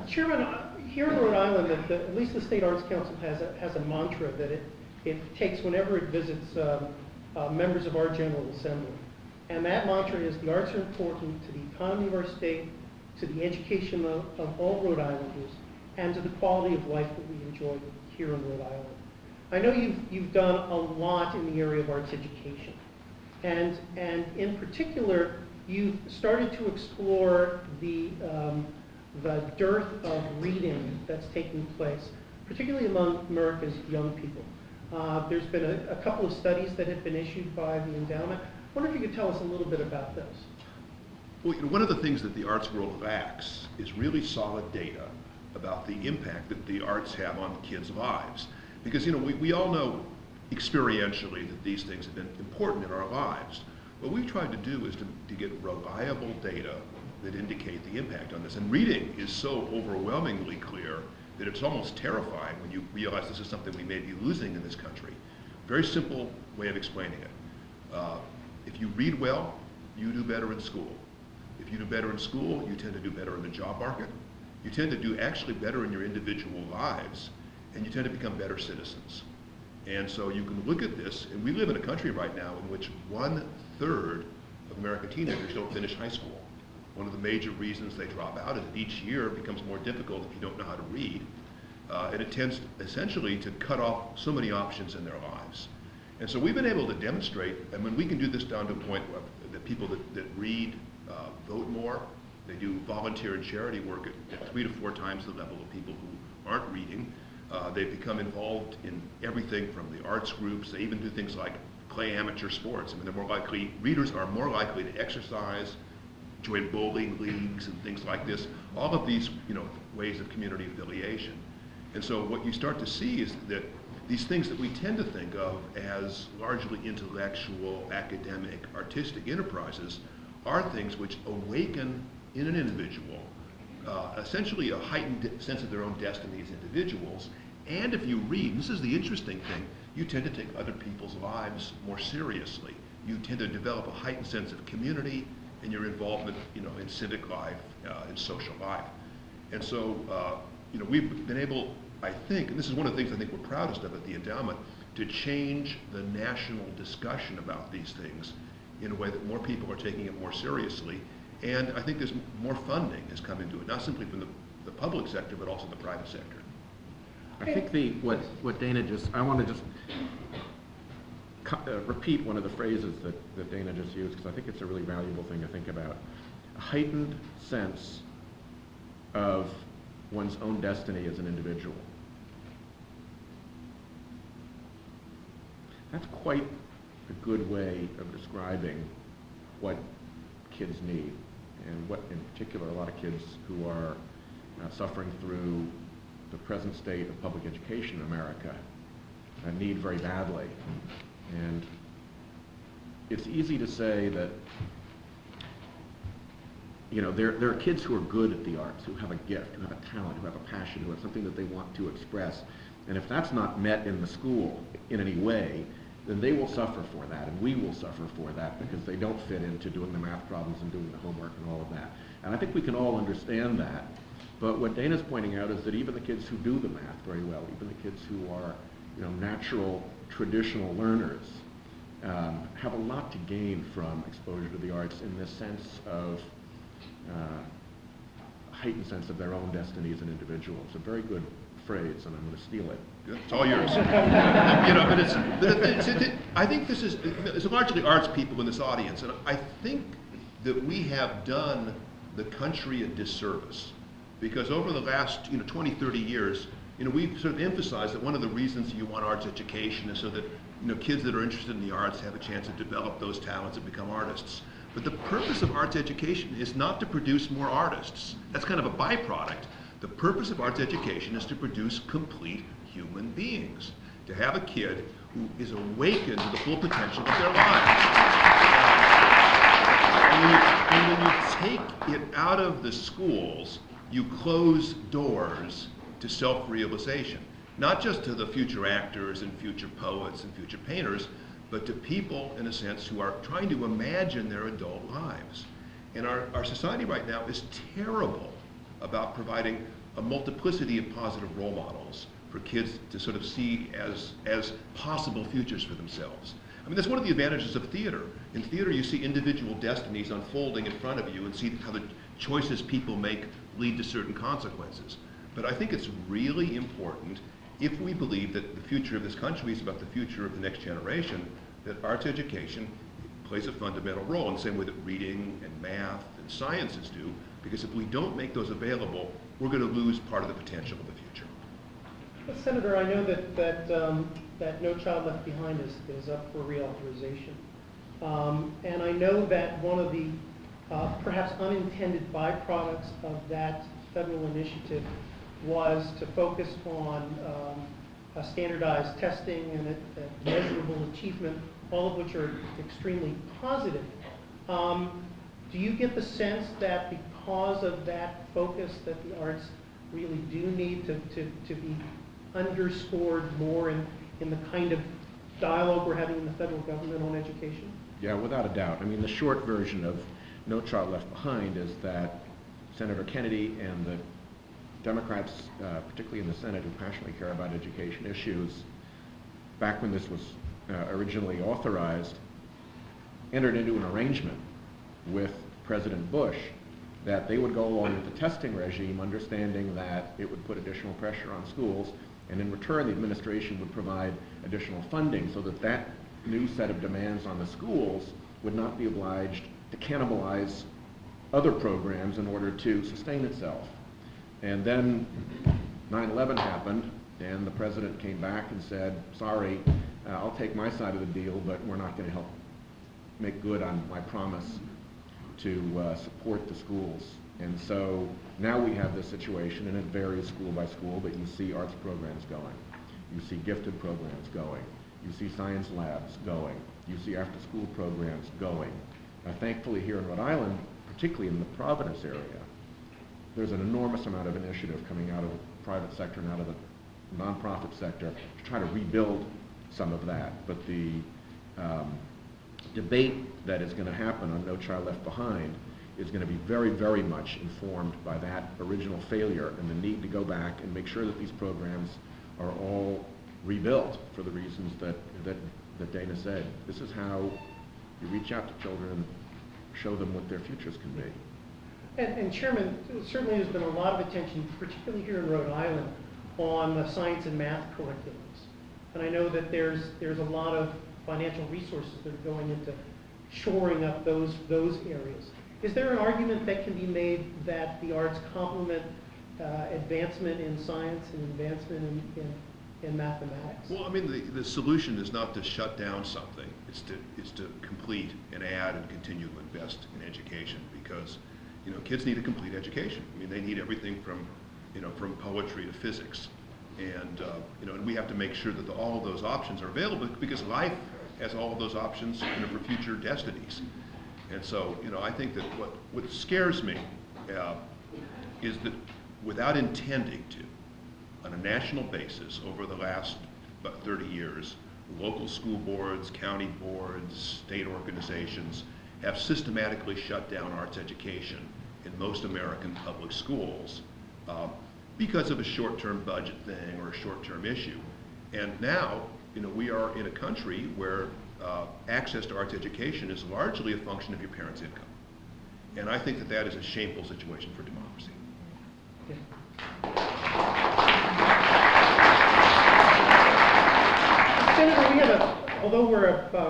Chairman, here in Rhode Island, at least the State Arts Council has a mantra that it takes whenever it visits members of our General Assembly. And that mantra is the arts are important to the economy of our state, to the education of all Rhode Islanders, and to the quality of life that we enjoy here in Rhode Island. I know you've done a lot in the area of arts education. And in particular, you've started to explore the dearth of reading that's taking place, particularly among America's young people. There's been a couple of studies that have been issued by the endowment. I wonder if you could tell us a little bit about those. Well, one of the things that the arts world lacks is really solid data about the impact that the arts have on kids' lives. Because we all know experientially that these things have been important in our lives. What we've tried to do is to get reliable data that indicate the impact on this. And reading is so overwhelmingly clear that it's almost terrifying when you realize this is something we may be losing in this country. Very simple way of explaining it. If you read well, you do better in school. If you do better in school, you tend to do better in the job market. You tend to do actually better in your individual lives, and you tend to become better citizens. And so you can look at this, and we live in a country right now in which 1/3 of American teenagers don't finish high school. One of the major reasons they drop out is that each year becomes more difficult if you don't know how to read. And it tends essentially to cut off so many options in their lives. And so we've been able to demonstrate, and when we can do this down to a point where the people that read vote more, they do volunteer and charity work at 3 to 4 times the level of people who aren't reading. They've become involved in everything from the arts groups. They even do things like play amateur sports. I mean, readers are more likely to exercise, join bowling leagues and things like this. All of these, ways of community affiliation. And so what you start to see is that these things that we tend to think of as largely intellectual, academic, artistic enterprises are things which awaken in an individual essentially a heightened sense of their own destiny as individuals. And if you read, and this is the interesting thing, you tend to take other people's lives more seriously. You tend to develop a heightened sense of community and your involvement, in civic life, in social life. And so, we've been able, I think, and this is one of the things I think we're proudest of at the endowment, to change the national discussion about these things in a way that more people are taking it more seriously. And I think there's more funding has come into it, not simply from the public sector, but also the private sector. I think what Dana I want to just repeat one of the phrases that Dana just used, because I think it's a really valuable thing to think about. A heightened sense of one's own destiny as an individual. That's quite a good way of describing what kids need, and what in particular a lot of kids who are suffering through the present state of public education in America need very badly. And it's easy to say that there are kids who are good at the arts, who have a gift, who have a talent, who have a passion, who have something that they want to express. And if that's not met in the school in any way, then they will suffer for that, and we will suffer for that, because they don't fit into doing the math problems and doing the homework and all of that. And I think we can all understand that. But what Dana's pointing out is that even the kids who do the math very well, even the kids who are natural, traditional learners, have a lot to gain from exposure to the arts in this sense of heightened sense of their own destiny as an individual. It's a very good phrase, and I'm going to steal it. Good. It's all yours. I think it's largely arts people in this audience, and I think that we have done the country a disservice, because over the last 20, 30 years, we've sort of emphasized that one of the reasons you want arts education is so that kids that are interested in the arts have a chance to develop those talents and become artists. But the purpose of arts education is not to produce more artists. That's kind of a byproduct. The purpose of arts education is to produce complete human beings, to have a kid who is awakened to the full potential of their lives. And when you take it out of the schools, you close doors to self-realization, not just to the future actors and future poets and future painters, but to people, in a sense, who are trying to imagine their adult lives. And our society right now is terrible about providing a multiplicity of positive role models for kids to sort of see as possible futures for themselves. I mean, that's one of the advantages of theater. In theater, you see individual destinies unfolding in front of you and see how the choices people make lead to certain consequences. But I think it's really important, if we believe that the future of this country is about the future of the next generation, that arts education plays a fundamental role in the same way that reading and math and sciences do, because if we don't make those available, we're going to lose part of the potential of the future. Well, Senator, I know that No Child Left Behind is up for reauthorization. And I know that one of the perhaps unintended byproducts of that federal initiative was to focus on standardized testing and measurable achievement, all of which are extremely positive. Do you get the sense that because of that focus that the arts really do need to be underscored more in the kind of dialogue we're having in the federal government on education? Yeah, without a doubt. I mean, the short version of No Child Left Behind is that Senator Kennedy and the Democrats, particularly in the Senate, who passionately care about education issues, back when this was originally authorized, entered into an arrangement with President Bush that they would go along with the testing regime, understanding that it would put additional pressure on schools, and in return the administration would provide additional funding so that that new set of demands on the schools would not be obliged to cannibalize other programs in order to sustain itself. And then 9/11 happened, and the president came back and said, sorry, I'll take my side of the deal, but we're not going to help make good on my promise to support the schools. And so now we have this situation, and it varies school by school, but you see arts programs going, you see gifted programs going, you see science labs going, you see after-school programs going. Thankfully here in Rhode Island, particularly in the Providence area, there's an enormous amount of initiative coming out of the private sector and out of the nonprofit sector to try to rebuild some of that. But the debate that is going to happen on No Child Left Behind is going to be very, very much informed by that original failure and the need to go back and make sure that these programs are all rebuilt for the reasons that Dana said. This is how you reach out to children and show them what their futures can be. And Chairman, certainly there's been a lot of attention, particularly here in Rhode Island, on the science and math curriculums. And I know that there's a lot of financial resources that are going into shoring up those areas. Is there an argument that can be made that the arts complement advancement in science and advancement in mathematics? Well, I mean, the solution is not to shut down something. It's to complete and add and continue to invest in education, because kids need a complete education. I mean, they need everything from poetry to physics, and and we have to make sure that all of those options are available, because life has all of those options for future destinies. And so, I think that what scares me is that without intending to, on a national basis over the last about 30 years, local school boards, county boards, state organizations have systematically shut down arts education in most American public schools because of a short-term budget thing or a short-term issue. And now, we are in a country where access to arts education is largely a function of your parents' income. And I think that is a shameful situation for democracy. Senator, although we're